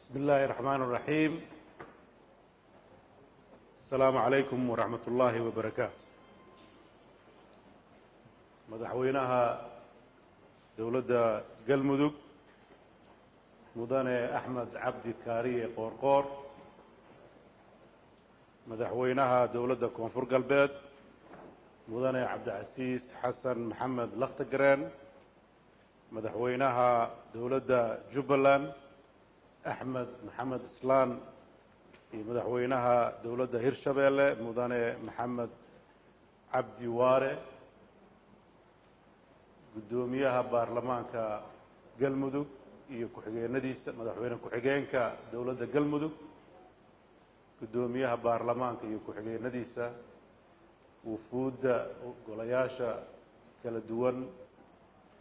بسم الله الرحمن الرحيم. السلام عليكم ورحمة الله وبركاته. مدحوينها دولة قلمدق مدن أحمد عبد كاري قورقور، مدحوينها دولة كونفور قلبيد مدن عبد العزيز حسن محمد لفتقران، مدحوينها دولة جبلان أحمد محمد إسلان، مدحوينها دولة هيرشابيل مدن محمد عبد واري، قدوميها برلمانكا قلمدق iyo ku-xigeenadiisa madaxweyne ku-xigeenka dowladda galmudug, guddoomiyaha baarlamaanka iyo ku-xigeenadiisa, wufuudda golayaasha kala duwan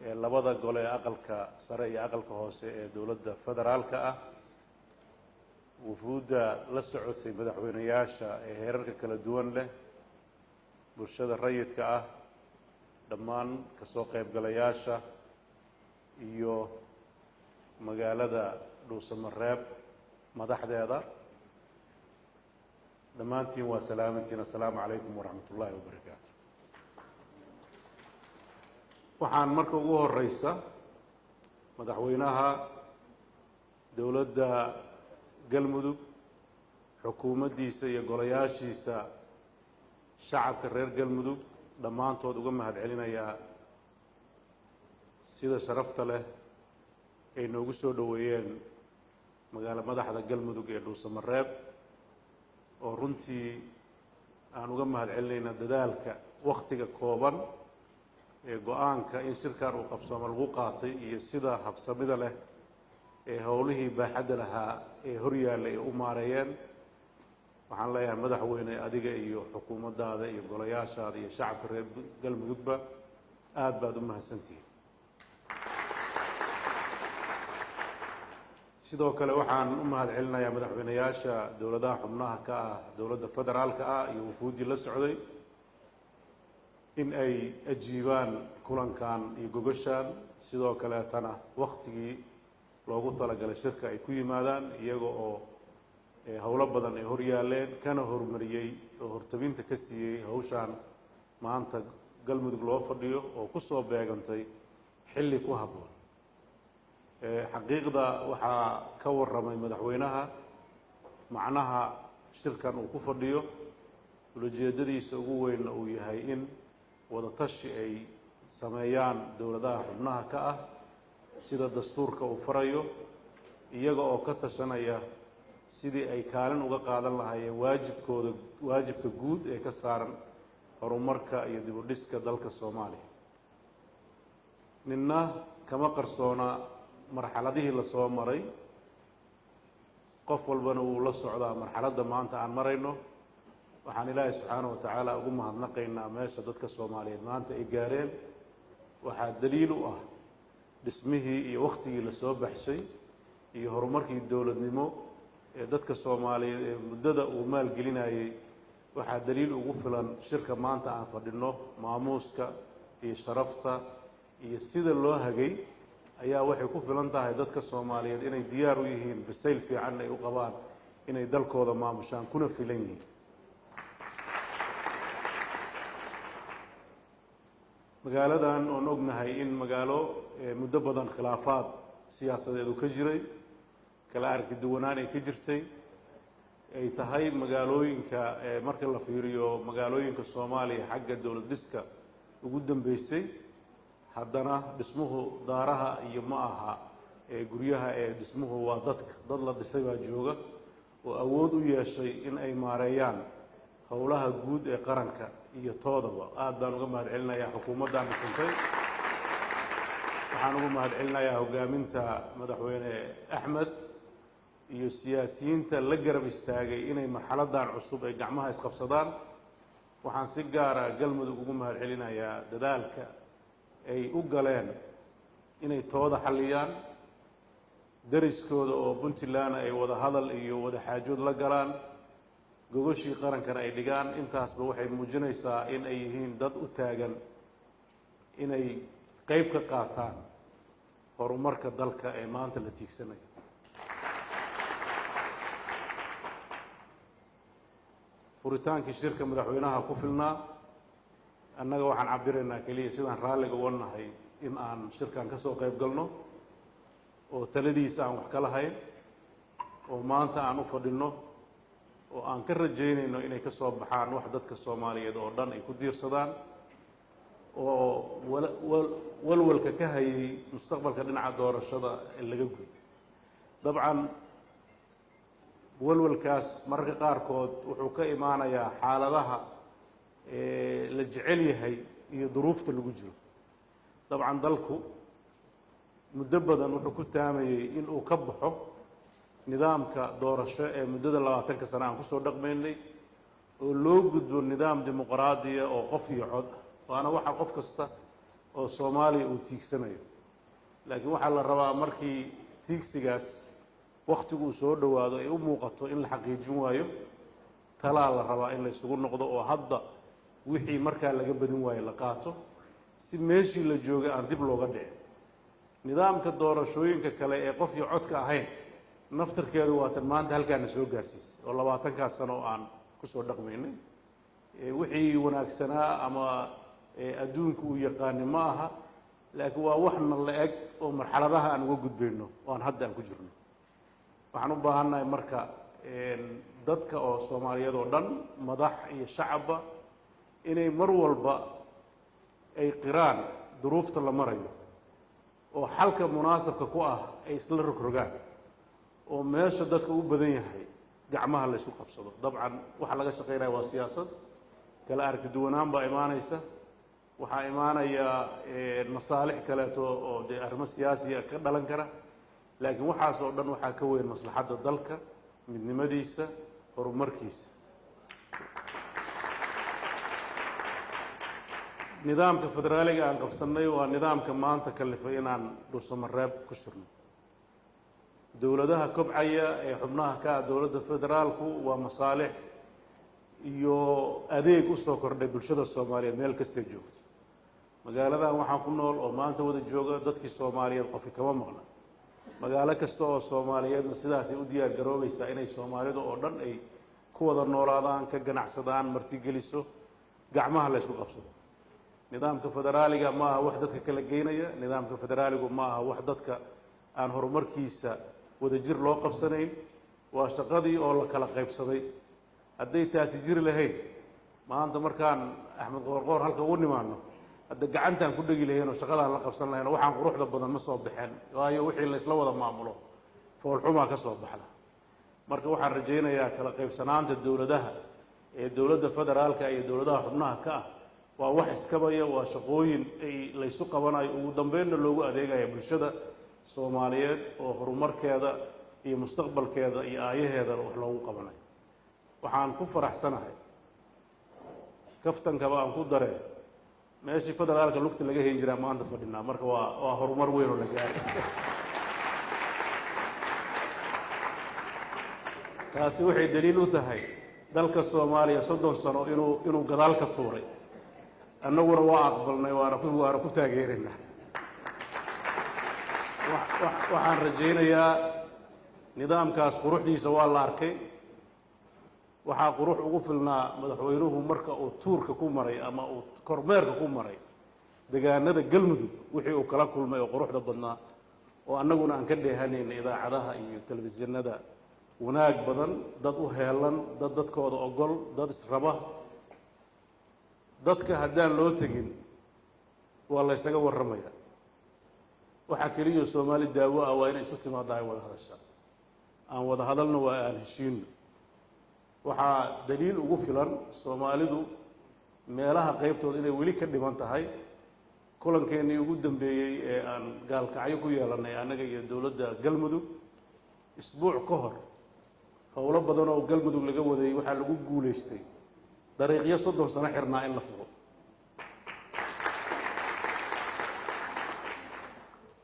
ee labada gole ee aqalka sare iyo aqalka hoose ee dowladda federaalka ah, wufuudda la socotay madaxweynayaasha ee heerarka kala duwan leh, bulshada rayidka ah, dhammaan ka soo qaybgalayaasha iyo magaalada dhuusamareeb madaxdeeda, dhammaantiin waa salaamantiin. assalaamu calaykum waraxmat ullaahi wabarakaatu. waxaan marka ugu horeysa madaxweynaha dowladda galmudug, xukuumaddiisa iyo golayaashiisa, shacabka reer galmudug dhammaantood uga mahadcelinayaa sida sharafta leh ay noogu soo dhoweeyeen magaalo madaxda galmudug ee dhuusamareeb, oo runtii aan uga mahadcelinayna dadaalka wakhtiga kooban ee go-aanka in shirkan uu qabsoomo lagu qaatay iyo sida habsamida leh ee howlihii baaxadda lahaa ee horyaalla ay u maareeyeen. waxaan leeyahay madaxweyne, adiga iyo xukuumaddaada iyo golayaashaada iyo shacabka reer galmudugba aad baad u mahadsantihiin. sidoo kale waxaan u mahadcelinayaa madaxweynayaasha dowladaha xubnaha ka ah dowladda federaalka ah iyo wufuuddii la socday in ay ajiibaan kulankan iyo gogoshaan, sidoo kaleetana wakhtigii loogu talagalay shirka ay ku yimaadaan iyaga oo howlo badan ay hor yaaleen, kana horumariyey oo hortabinta ka siiyey hawshaan maanta galmudug loo fadhiyo oo ku soo beegantay xilli ku habboon. xaqiiqda waxaa ka warramay madaxweynaha macnaha shirkan uu ku fadhiyo, ulajeedadiisa ugu weynna uu yahay in wadatashi ay sameeyaan dowladaha xubnaha ka ah sida dastuurka uu farayo, iyaga oo ka tashanaya sidii ay kaalin uga qaadan lahaayeen waajibka guud ee ka saaran horumarka iyo dib u dhiska dalka Soomaaliya. ninna kama qarsoona marxaladihii la soo maray, qof walbana wuu la socdaa marxaladda maanta aan marayno. waxaan ilaahay subxaanahu wa tacaala ugu mahadnaqaynaa meesha dadka Soomaaliyeed maanta ay gaareen. waxaa daliil u ah dhismihii iyo wakhtigii la soo baxshay iyo horumarkii dowladnimo ee dadka Soomaaliyeed ee muddada uu maalgelinayay. waxaa daliil ugu filan shirka maanta aan fadhino, maamuuska iyo sharafta iyo sida loo hagay ayaa waxay ku filan tahay dadka Soomaaliyeed inay diyaar u yihiin, bisayl fiican ay u qabaan inay dalkooda maamushaan, kuna filan yihiin. magaaladan oon ognahay in magaalo muddo badan khilaafaad siyaasadeed uu ka jiray, kala aragti duwanaan ay ka jirtay, ay tahay magaalooyinka marka la fiiriyo magaalooyinka Soomaaliya xagga dowlad dhiska ugu dambeysay. haddana dhismuhu daaraha iyo ma aha guryaha dhismuhu waa dadka, dad la dhisay baa jooga oo awood u yeeshay in ay maareeyaan howlaha guud ee qaranka iyo toodaba. aad baan uga mahadcelinayaa xukuumaddan dhisantay. waxaan ugu mahadcelinayaa hogaaminta madaxweyne Axmed iyo siyaasiyiinta la garab istaagay inay marxaladdan cusub ay gacmaha isqabsadaan. waxaan si gaara galmudug ugu mahadcelinayaa dadaalka ay u galeen inay tooda xalliyaan, dariskooda oo Puntland ay wada hadal iyo wada xaajood la galaan, gogashii qarankana ay dhigaan. intaasba waxay muujinaysaa in ay yihiin dad u taagan inay qayb ka qaataan horumarka dalka ee maanta la tiigsanayo. furitaankii shirka madaxweynaha ku filnaa annaga waxaan cabiraynaa keliya sidaan raalliga uga nahay in aan shirkan ka soo qayb galno oo taladiisa aan wax ka lahayn oo maanta aan u fadhinno oo aan ka rajaynayno inay ka soo baxaan wax dadka Soomaaliyeed oo dhan ay ku diirsadaan oo walwalka ka hayay mustaqbalka dhinaca doorashada laga gudo dabcan walwalkaas mararka qaarkood wuxuu ka imaanayaa xaaladaha la jecel yahay iyo duruufta lagu jiro dabcan dalku muddo badan wuxuu ku taamayay in uu ka baxo nidaamka doorasho ee muddada 20 sano aan ku soo dhaqmaynay oo loo gudbo nidaam dimuqraadiya oo qof iyo cod waana waxa qof kasta oo Soomaaliya uu tiigsanayo laakiin waxa la rabaa markii tiigsigaas waqtigu soo dhawaado ay u muuqato in la xaqiijin waayo talaa la rabaa in la isugu noqdo oo hadda wixii markaa laga badin waayo la qaato si meeshii la joogay aan dib looga dhicin nidaamka doorashooyinka kale ee qof iyo codka ahayn naftarkeedu waa tan maanta halkaana soo gaarsiisay oo 20 sano aan ku soo dhaqmaynay wixii wanaagsanaa ama adduunku uu yaqaan ma aha laakiin waa waxna la eg oo marxaladaha aan uga gudbayno oo aan hadda aan ku jirno waxaan u baahannahay marka dadka oo Soomaaliyeed oo dhan madax iyo shacabba inay mar walba ay qiraan duruufta la marayo oo xalka munaasabka ku ah ay isla rogrogaan oo meesha dadka u badan yahay gacmaha la isku qabsado dabcan waxa laga shaqeynaa waa siyaasad kala aragti duwanaan baa imaanaysa waxaa imaanaya masaalix kaleeto oo dee arrimo siyaasiya ka dhalan kara laakiin waxaas oo dhan waxaa ka weyn maslaxadda dalka midnimadiisa horumarkiisa nidaamka federaaliga aan qabsannay waa nidaamka maanta kalifay inaan dhuusamareeb ku shirno dowladaha kobcaya ee xubnaha ka ah dowladda federaalku waa masaalix iyo adeeg u soo kordhay bulshada Soomaaliyeed meel kasta joogto magaaladan waxaan ku nool oo maanta wada jooga dadkii Soomaaliyeed qofi kama maqna magaalo kasta oo Soomaaliyeedna sidaas ay u diyaar garoobaysaa inay Soomaalidu oo dhan ay ku wada noolaadaan ka ganacsadaan martigeliso gacmaha la isku qabsado nidaamka federaaliga ma aha wax dadka kala geynaya nidaamka federaaligu ma aha wax dadka aan horumarkiisa wada jir loo qabsanayn waa shaqadii oo la kala qaybsaday hadday taasi jiri lahayn maanta markaan Axmed Qoorqoor halka ugu nimaano hadda gacantaan ku dhigi lahayn oo shaqadaan la qabsan lahayn waxaan quruxda badan ma soo baxeen waayo wixii la isla wada maamulo foolxuma ka soo baxda marka waxaan rajaynayaa kala qaybsanaanta dowladaha ee dowladda federaalka iyo dowladaha xubnaha ka ah waa wax iskabaya waa shaqooyin ay la isu qabanayo ugu dambeynna loogu adeegayo bulshada Soomaaliyeed oo horumarkeeda iyo mustaqbalkeeda iyo aayaheeda wax loogu qabanayo waxaan ku faraxsanahay kaftankaba aan ku dareen meeshii federaalka lugta laga heli jiraa maanta fadhinaa marka waa horumar weyn oo la gaaray taasi waxay daliil u tahay dalka Soomaaliya 30 sano inuu gadaal ka tuuray annaguna waa aqbalnay waana ku taageeraynaa waxaan rajaynayaa nidaamkaas quruxdiisa waa la arkay waxaa qurux ugu filnaa madaxweynuhu marka uu tuurka ku maray ama uu kormeerka ku maray deegaanada galmudug wixii uu kala kulmay oo quruxda badnaa oo annaguna aan ka dheehanayna idaacadaha iyo telefishinada wanaag badan dad u heelan dadkooda ogol dad israba dadka haddaan loo tegin waa la isaga warramaya waxa kaliya Soomaali daawo ah waa inay isu timaadaan wada hadasha aan wada hadalno waa aan heshiino waxaa daliil ugu filan Soomaalidu meelaha qaybtooda inay weli ka dhiman tahay kulankeenii ugu dambeeyay ee aan gaalkacyo ku yeelanay anaga iyo dowladda galmudug isbuuc ka hor howlo badan oo galmudug laga waday waxaa lagu guuleystay dariiqyo 30 sano xirnaa in la furo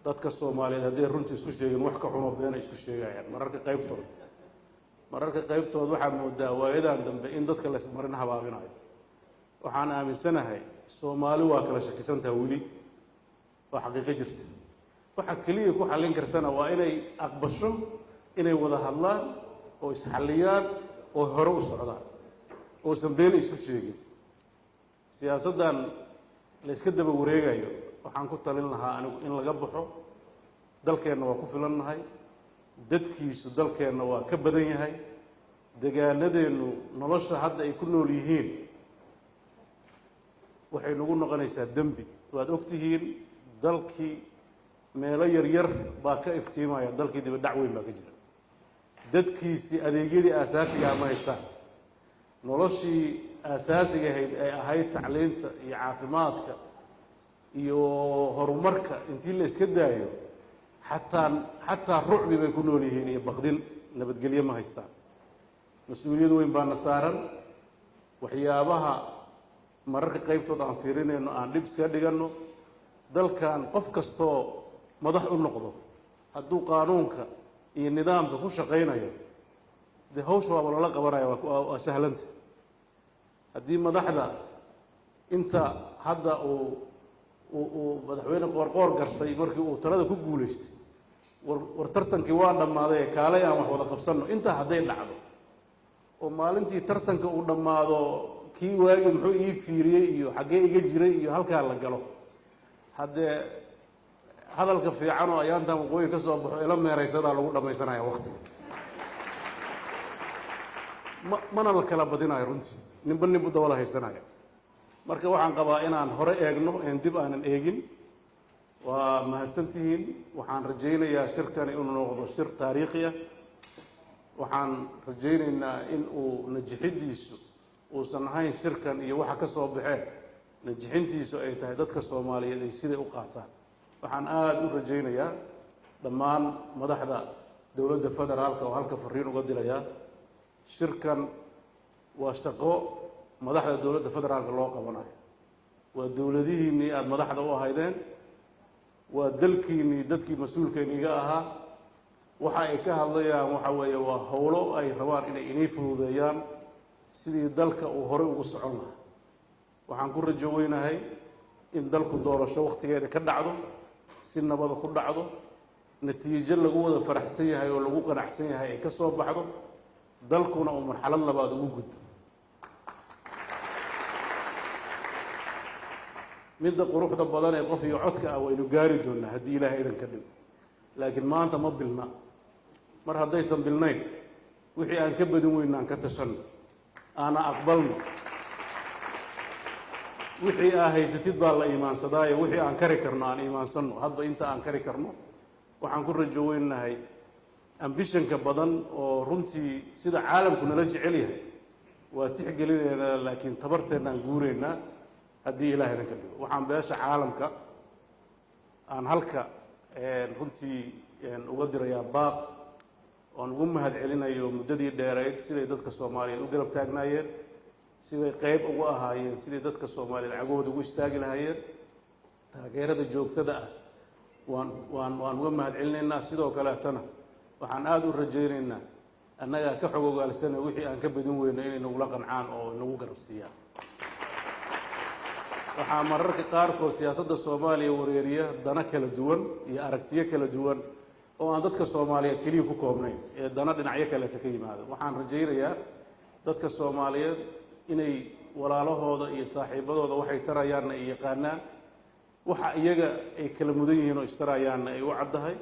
dadka Soomaaliyeed hadday runtii isku sheegeen wax ka xumo been isku sheegayaan mararka qaybtooda waxaa moodaa waayadan dambe in dadka la ismarin habaabinayo waxaan aaminsanahay Soomaali waa kala shakisantahay weli waa xaqiiqo jirta waxa kaliya ku xalin kartana waa inay aqbasho inay wada hadlaan oo isxaliyaan oo hore u socdaan uusan been isu sheegin siyaasaddan la iska daba wareegayo waxaan ku talin lahaa anigu in laga baxo dalkeenna waa ku filannahay dadkiisu dalkeenna waa ka badan yahay degaanadeennu nolosha hadda ay ku nool yihiin waxay nagu noqonaysaa dembi waad og tihiin dalkii meelo yaryar baa ka iftiimaya dalkii diba dhac weyn baa ka jira dadkiisii adeegyadii aasaasiga ama haystaan noloshii aasaasiga ahayd ay ahayd tacliinta iyo caafimaadka iyo horumarka intii la iska daayo xataa rucbi bay ku nool yihiin iyo baqdin nabadgelyo ma haystaan mas-uuliyad weyn baana saaran waxyaabaha mararka qaybtood aan fiirinayno aan dhib iska dhiganno dalkan qof kastoo madax u noqdo hadduu qaanuunka iyo nidaamka ku shaqaynayo dee hawsha waaba lala qabanaya waa sahlanta haddii madaxda inta hadda uu madaxweyne qoorqoor gartay markii uu talada ku guulaystay war tartankii waa dhammaaday kaalay aan wax wada qabsanno intaa hadday dhacdo oo maalintii tartanka uu dhammaado kii waagi muxuu ii fiiriyey iyo xaggee iga jiray iyo halkaa la galo haddee hadalka fiican oo ayaantan waqooyi ka soo baxo ila meeraysadaa lagu dhammaysanaya waqtiga mana la kala badinayo runtii ninba ninbu dawada haysanaya marka waxaan qabaa inaan hore eegno een dib aanan eegin waa mahadsantihiin waxaan rajaynayaa shirkani inuu noqdo shir taariikhi ah waxaan rajaynaynaa in uu najixidiisu uusan ahayn shirkan iyo waxa ka soo baxeen najixintiisu ay tahay dadka soomaaliyeed ay siday u qaataan waxaan aada u rajaynayaa dhammaan madaxda dowladda federaalka oo halka fariin uga dilayaa shirkan waa shaqo madaxda dowladda federaalka loo qabanayo waa dowladihiinnii aada madaxda u ahaydeen waa dalkiinnii dadkii mas-uulkeeniga ahaa waxa ay ka hadlayaan waxa weeye waa howlo ay rabaan inay inii fududeeyaan sidii dalka uu horey ugu socon lahaa waxaan ku rajo weynahay in dalku doorasho wakhtigeeda ka dhacdo si nabada ku dhacdo natiijo lagu wada faraxsan yahay oo lagu qanacsan yahay ay ka soo baxdo dalkuna uu marxalad labaad ugu gudbo midda quruxda badan ee qof iyo codka ah waynu gaari doonaa haddii ilaahay idan ka dhigo laakiin maanta ma bilna mar haddaysan bilnayn wixii aan ka badin weyna aan ka tashanno aana aqbalno wixii aa haysatid baa la iimaansadaayo wixii aan kari karno aan iimaansanno hadba inta aan kari karno waxaan ku rajo weynahay ambishanka badan oo runtii sida caalamku nala jecel yahay waa tixgelineynaa laakiin tabarteennaan guuraynaa haddii ilaah idan ka dhigo waxaan beesha caalamka aan halka runtii uga dirayaa baaq oon ugu mahad celinayo muddadii dheerayd siday dadka soomaaliyeed u garab taagnaayeen siday qayb ugu ahaayeen siday dadka soomaaliyeed cagahooda ugu istaagi lahaayeen taageerada joogtada ah waan uga mahad celinaynaa sidoo kaleetana waxaan aada u rajaynaynaa annagaa ka xog ogaalsana wixii aan ka badin weyno inay nagula qancaan oo inagu garab siiyaan waxaa mararka qaarkood siyaasadda soomaaliya wareeriya dana kala duwan iyo aragtiyo kala duwan oo aan dadka soomaaliyeed keliya ku koobnayn ee dana dhinacyo kaleeta ka yimaado waxaan rajaynayaa dadka soomaaliyeed inay walaalahooda iyo saaxiibadooda waxay tarayaanna ay yaqaanaan waxa iyaga ay kala mudan yihiin oo istarayaanna ay u caddahay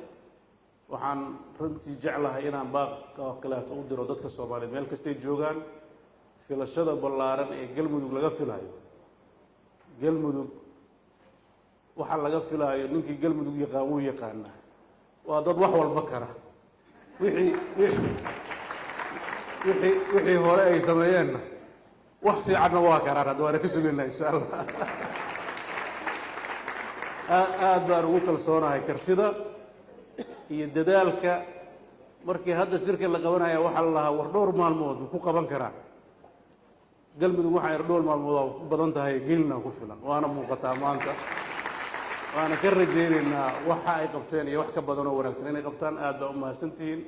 waxaan runtii jeclahay inaan baaqka kaleeto u diro dadka soomaaliyeed meel kastay joogaan filashada ballaaran ee galmudug laga filayo galmudug waxa laga filaayo ninkii galmudug yaqaan wuu yaqaanaa waa dad wax walba kara wixii hore ay sameeyeenna wax fiicanna waa karaan hadda waana ka sugaynaa insha allah aad baan ugu kalsoonahay kartida iyo dadaalka markii hadda shirka la qabanaya waxaa la lahaa war dhowr maalmood ma ku qaban karaa galmudug waxaa yar dhowr maalmood waa ku badan tahay gelina ku filan waana muuqataa maanta waana ka rajaynaynaa waxa ay qabteen iyo wax ka badan oo wanaagsan inay qabtaan aad baa u mahadsantihiin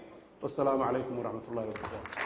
wassalaamu calaykum waraxmat ullahi wabarakaatu